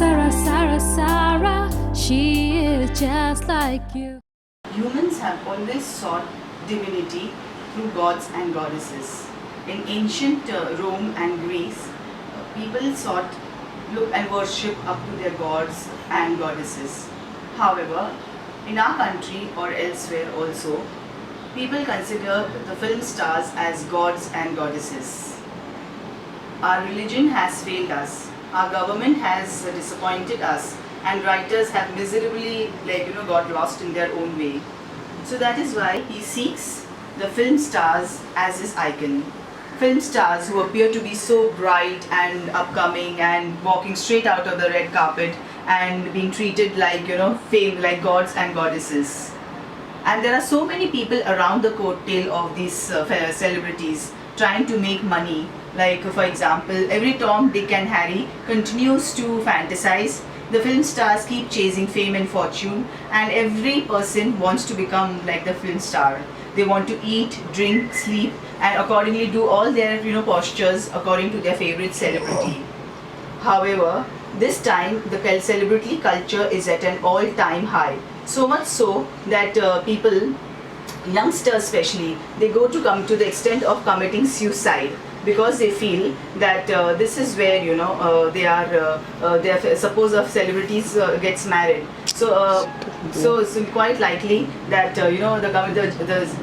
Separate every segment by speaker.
Speaker 1: Sara, Sara, Sara, she is just like you.
Speaker 2: Humans have always sought divinity through gods and goddesses. In ancient Rome and Greece, people sought, look and worship up to their gods and goddesses. However, in our country or elsewhere also, people consider the film stars as gods and goddesses. Our religion has failed us. Our government has disappointed us, and writers have miserably got lost in their own way. So that is why he seeks the film stars as his icon. Film stars who appear to be so bright and upcoming and walking straight out of the red carpet and being treated like fame, like gods and goddesses. And there are so many people around the coattail of these celebrities trying to make money. Like for example, every Tom, Dick and Harry continues to fantasize. The film stars keep chasing fame and fortune, and every person wants to become like the film star. They want to eat, drink, sleep, and accordingly do all their postures according to their favorite celebrity. However, this time the celebrity culture is at an all-time high. So much so that people, youngsters especially, they go to come to the extent of committing suicide because they feel that this is where they are suppose a celebrities gets married, so it's quite likely that the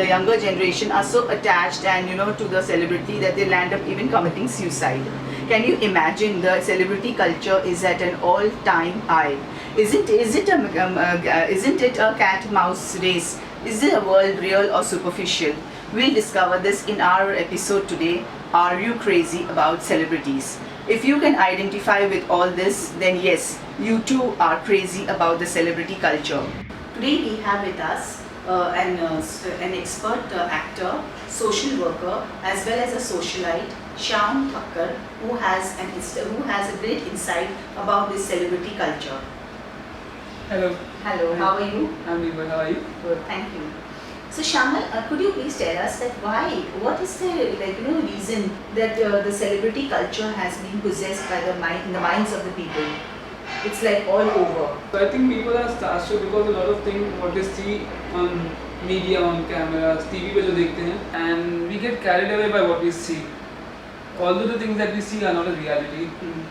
Speaker 2: younger generation are so attached and to the celebrity that they'll end up even committing suicide. Can you imagine? The celebrity culture is at an all-time high. Isn't it a cat-mouse race? Is the world real or superficial? We'll discover this in our episode today. Are you crazy about celebrities? If you can identify with all this, then yes, you too are crazy about the celebrity culture. Today we have with us an expert actor, social worker, as well as a socialite, Shyam Thakkar, who has a great insight about this celebrity culture.
Speaker 3: Hello.
Speaker 2: Hello, how are you?
Speaker 3: I'm doing well. How are you?
Speaker 2: Good, thank you. So Shamal, could you please tell us that what is the reason that the celebrity culture has been possessed by in the minds of the people? It's like all over.
Speaker 3: So I think people are starstruck because a lot of things what they see on media, on cameras, TV पे जो देखते हैं, and we get carried away by what we see. Although the things that we see are not a reality,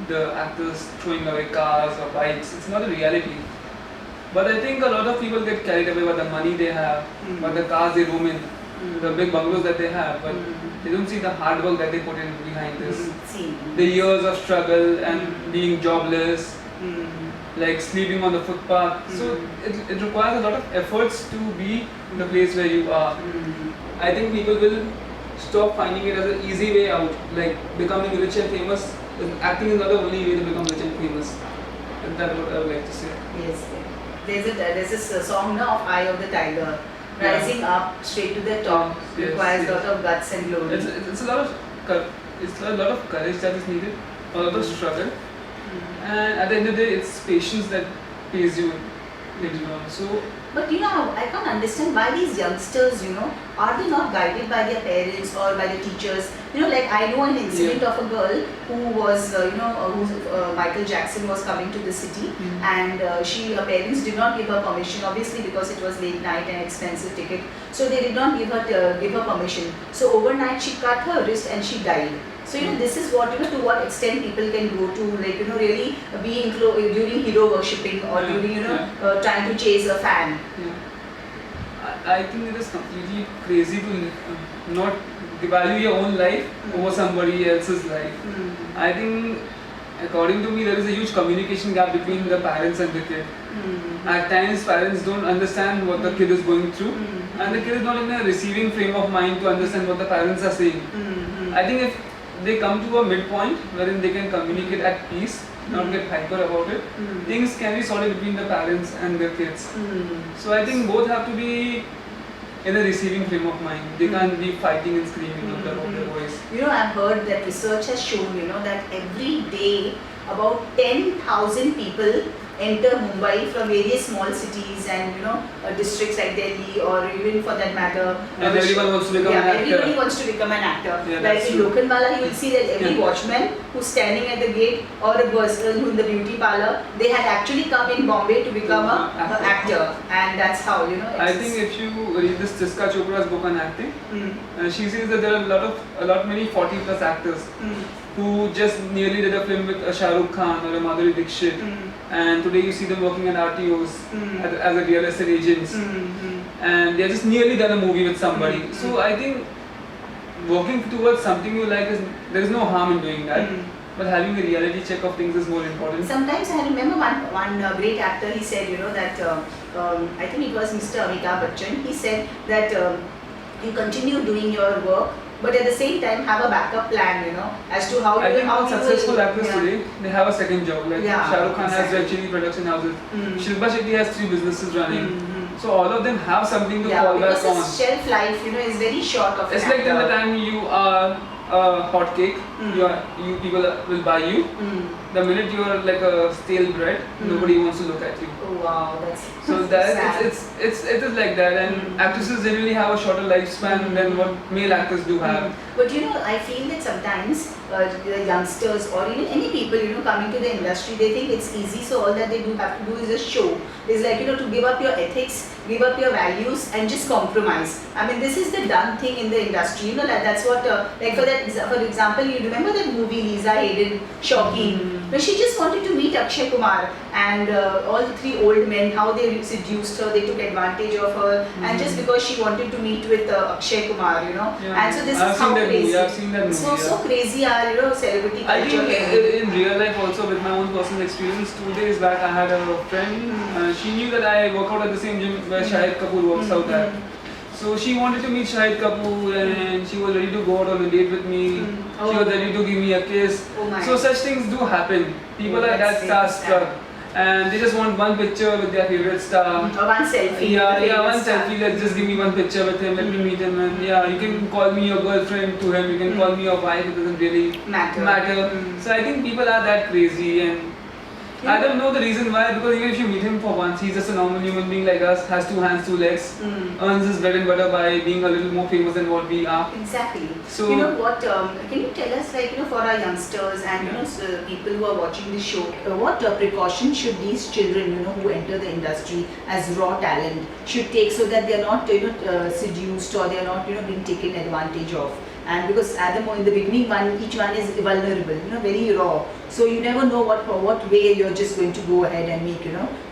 Speaker 3: the actors throwing away cars or bikes, it's not a reality. But I think a lot of people get carried away by the money they have, by the cars they roam in, the big bungalows that they have, but they don't see the hard work that they put in behind this. The years of struggle and being jobless, like sleeping on the footpath. So it requires a lot of efforts to be in the place where you are. I think people will stop finding it as an easy way out, like becoming rich and famous. Acting is not the only way to become rich and famous. And that's what I would like to say.
Speaker 2: Yes. There's this song now of Eye of the Tiger. Rising up straight to the top requires a lot of guts and glory.
Speaker 3: It's a lot of courage that is needed, a lot of struggle, and at the end of the day, it's patience that pays you later on. So,
Speaker 2: but I can't understand why these youngsters, are they not guided by their parents or by the teachers? Like I know an incident of a girl who was, Michael Jackson was coming to the city, and her parents did not give her permission, obviously because it was late night and expensive ticket. So they did not give her permission. So overnight she cut her wrist and she died. So this is what to what extent people can go to, really being during hero worshipping or during trying to chase a fan.
Speaker 3: I think it is completely crazy to not value your own life over somebody else's life. I think, according to me, there is a huge communication gap between the parents and the kid. At times, parents don't understand what the kid is going through, and the kid is not in a receiving frame of mind to understand what the parents are saying. I think if they come to a midpoint wherein they can communicate at peace, not get hyper about it, things can be sorted between the parents and their kids. So I think both have to be in a receiving frame of mind. They can't be fighting and screaming out their voice.
Speaker 2: I've heard that research has shown, that every day about 10,000 people enter Mumbai from various small cities and districts like Delhi or even for that matter.
Speaker 3: And everyone wants to become an actor.
Speaker 2: Everybody wants to become an actor.
Speaker 3: Yeah,
Speaker 2: like in Lokanwala, you will see that every watchman who's standing at the gate or a person who in the beauty parlor, they had actually come in Bombay to become an actor, and that's how
Speaker 3: I think if you read this Jiska Chopra's book on acting, she says that there are many 40+ actors who just nearly did a film with a Shah Rukh Khan or a Madhuri Dixit, and today you see them working at RTOs as a real estate agents, and they just nearly done a movie with somebody. So I think working towards something you like there is no harm in doing that. But having a reality check of things is more important.
Speaker 2: Sometimes I remember one great actor, he said, that I think it was Mr. Amitabh Bachchan, he said that you continue doing your work, but at the same time have a backup plan, as to how
Speaker 3: I think
Speaker 2: how
Speaker 3: all successful actors today, they have a second job. Like Shah Rukh Khan has Red Chilli production houses, Shilpa Shetty has 3 businesses running. So all of them have something to fall back on.
Speaker 2: Because shelf life, is very short of
Speaker 3: It's like till the time you are a hot cake, you people will buy you. The minute you are like a stale bread, nobody wants to look at you.
Speaker 2: Oh wow, that's
Speaker 3: so that it is like that, and actresses generally have a shorter lifespan than what male actors do have.
Speaker 2: But I feel that sometimes the youngsters or even any people coming to the industry, they think it's easy, so all that they do have to do is a show. It's like to give up your ethics, give up your values, and just compromise. I mean, this is the done thing in the industry. That's what like for example, you remember that movie Lisa Hayden, Shocking, where she just wanted to meet Akshay Kumar, and all the 3 old men, how they seduced her, they took advantage of her, and just because she wanted to meet with Akshay Kumar, and so this is how crazy.
Speaker 3: I've seen that movie.
Speaker 2: So crazy are celebrity culture.
Speaker 3: I think in real life also, with my own personal experience, 2 days back I had a friend, she knew that I work out at the same gym where Shahid Kapoor works out at. So she wanted to meet Shahid Kapoor, and she was ready to go out on a date with me. She was ready to give me a kiss. So such things do happen. People are that starstruck, and they just want one picture with their favorite star.
Speaker 2: Or one selfie.
Speaker 3: Yeah, one selfie. Let's just give me one picture with him. Let me meet him, and you can call me your girlfriend to him. You can call me your wife. It doesn't really matter. So I think people are that crazy, and I don't know the reason why, because even if you meet him for once, he's just a normal human being like us, has 2 hands, 2 legs, earns his bread and butter by being a little more famous than what we are.
Speaker 2: Exactly.
Speaker 3: So,
Speaker 2: what, can you tell us, for our youngsters and, people who are watching this show, what precautions should these children, who enter the industry as raw talent, should take so that they are not, seduced, or they are not, being taken advantage of? And because in the beginning, each one is vulnerable, very raw. So you never know what way you're just going to go ahead and make,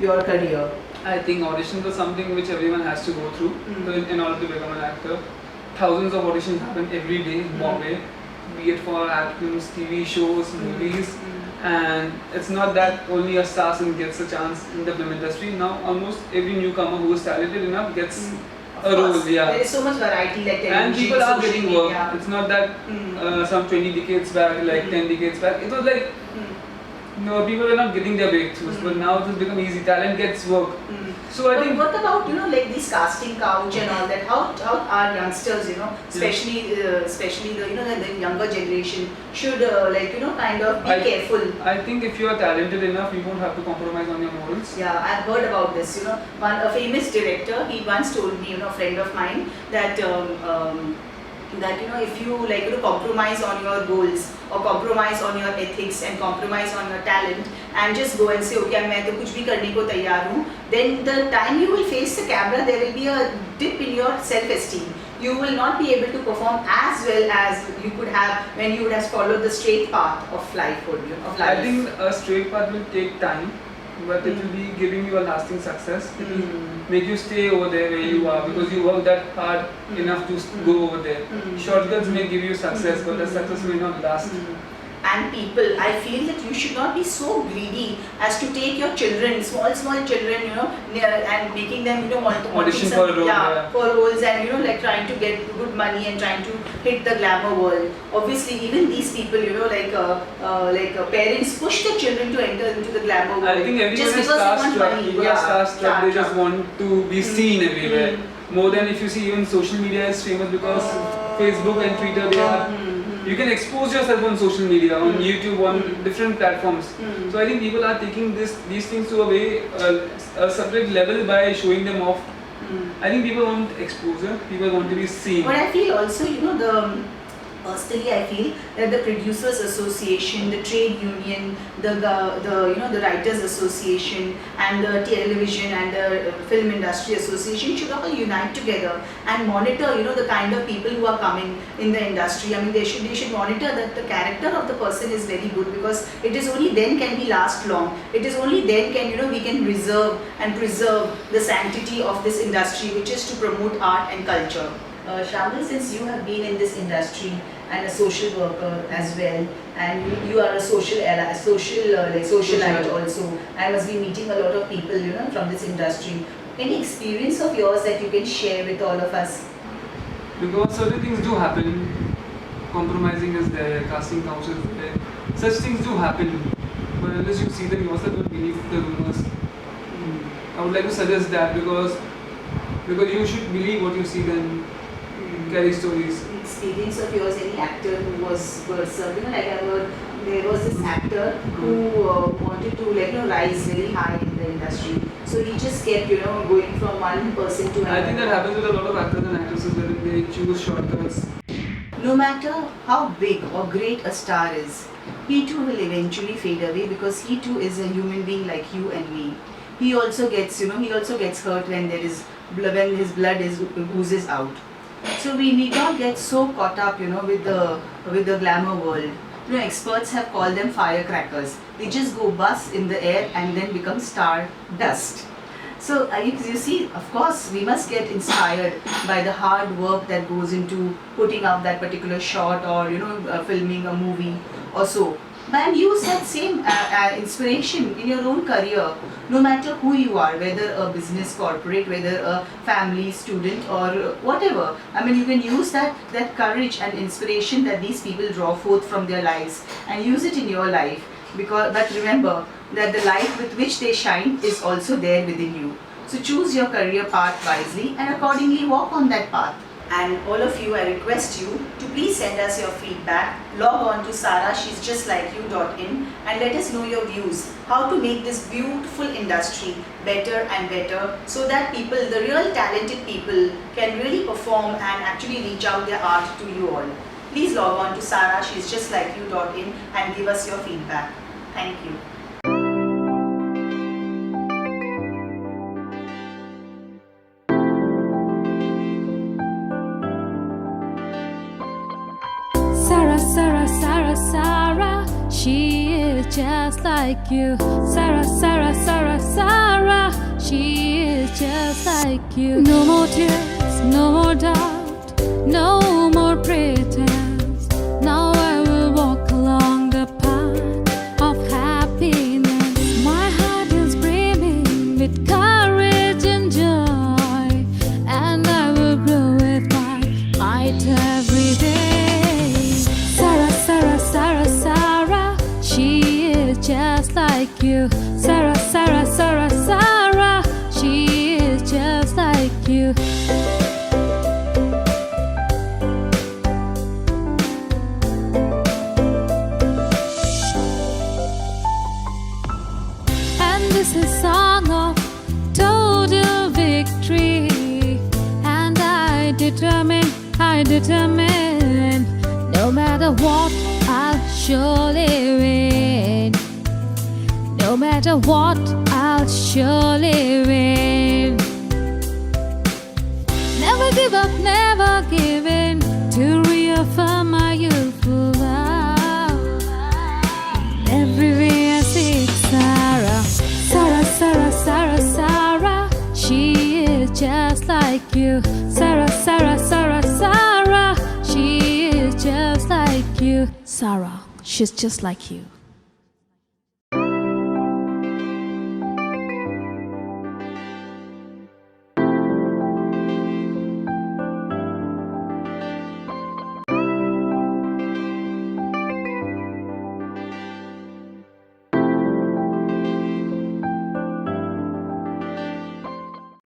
Speaker 2: your career.
Speaker 3: I think auditions are something which everyone has to go through in order to become an actor. Thousands of auditions happen every day in Bombay, be it for actors, TV shows, movies. And it's not that only a star gets a chance in the film industry. Now almost every newcomer who is talented enough gets a role.
Speaker 2: There is so much variety, like television,
Speaker 3: and people are getting work.
Speaker 2: Media.
Speaker 3: It's not that some 20 decades back, like 10 decades back, it was like people were not getting their breakthroughs, but now it has become easy. Talent gets work. So I think.
Speaker 2: What about like this casting couch and all that? How our youngsters, especially the younger generation, should kind of be careful?
Speaker 3: I think if you are talented enough, you won't have to compromise on your morals.
Speaker 2: Yeah, I've heard about this. A famous director, he once told me, a friend of mine, that if you compromise on your goals or compromise on your ethics and compromise on your talent and just go and say, okay, मैं तो कुछ भी करने को तैयार हूँ, then the time you will face the camera, there will be a dip in your self-esteem. You will not be able to perform as well as you could have when you would have followed the straight path of life.
Speaker 3: I think a straight path will take time, but it will be giving you a lasting success. It will make you stay over there where you are because you work that hard enough to go over there. Shortcuts may give you success, but the success may not last.
Speaker 2: And people, I feel that you should not be so greedy as to take your children, small children, and making them,
Speaker 3: audition for roles,
Speaker 2: for roles, and like trying to get good money and trying to hit the glamour world. Obviously, even these people, parents push their children to enter into the glamour world.
Speaker 3: I think everyone is starstruck. People are starstruck. They just want to be seen everywhere. More than if you see, even social media is famous because Facebook and Twitter, they have You can expose yourself on social media, on YouTube, on different platforms. So I think people are taking these things to a separate level by showing them off. I think people want exposure, people want to be seen.
Speaker 2: But I feel also, personally I feel that the Producers Association, the trade union, the Writers Association and the Television and the Film Industry Association should all unite together and monitor, the kind of people who are coming in the industry. I mean, they should monitor that the character of the person is very good, because it is only then can he last long. It is only then can, we can reserve and preserve the sanctity of this industry, which is to promote art and culture. Shyam, since you have been in this industry and a social worker as well, and you are a socialite also, I must be meeting a lot of people, from this industry. Any experience of yours that you can share with all of us?
Speaker 3: Because certain things do happen. Compromising is there, casting couches is there. Such things do happen. But unless you see them yourself, don't believe the rumors. I would like to suggest that because you should believe what you see, then carry stories.
Speaker 2: Experience of yours, any actor who was like I heard there was this actor who wanted to rise very high in the industry, so he just kept going from one person to another.
Speaker 3: I think that happens with a lot of actors and actresses when they choose shortcuts.
Speaker 2: No matter how big or great a star is, he too will eventually fade away, because he too is a human being like you and me. He also gets hurt when when his blood oozes out. So we need not get so caught up, with the glamour world. Experts have called them firecrackers. They just go buzz in the air and then become star dust. So you see, of course, we must get inspired by the hard work that goes into putting up that particular shot or filming a movie or so. And use that same inspiration in your own career, no matter who you are, whether a business corporate, whether a family, student or whatever. I mean, you can use that courage and inspiration that these people draw forth from their lives and use it in your life. But remember that the light with which they shine is also there within you. So choose your career path wisely and accordingly walk on that path. And all of you, I request you to please send us your feedback. Log on to sarashesjustlikeyou.in and let us know your views. How to make this beautiful industry better and better, so that people, the real talented people, can really perform and actually reach out their art to you all. Please log on to sarashesjustlikeyou.in and give us your feedback. Thank you.
Speaker 1: Sara, Sara, Sara, Sara, she is just like you. Sara, Sara, Sara, Sara, she is just like you. No more tears, no more doubt, no more pretense. Now I will walk along the path of happiness. My heart is brimming with courage and joy, and I will grow with my might every day. Sara, Sara, Sara, Sara, she is just like you. Sara, Sara, Sara, Sara, she is just like you. And this is a song of total victory. And I determine, no matter what, I'll surely win. No matter what, I'll surely win. Never give up, never give in, to reaffirm my youthful love. Everywhere I see Sara, Sara, Sara, Sara, Sara, she is just like you. Sara, Sara, Sara, Sara, she is just like you. Sara, she's just like you.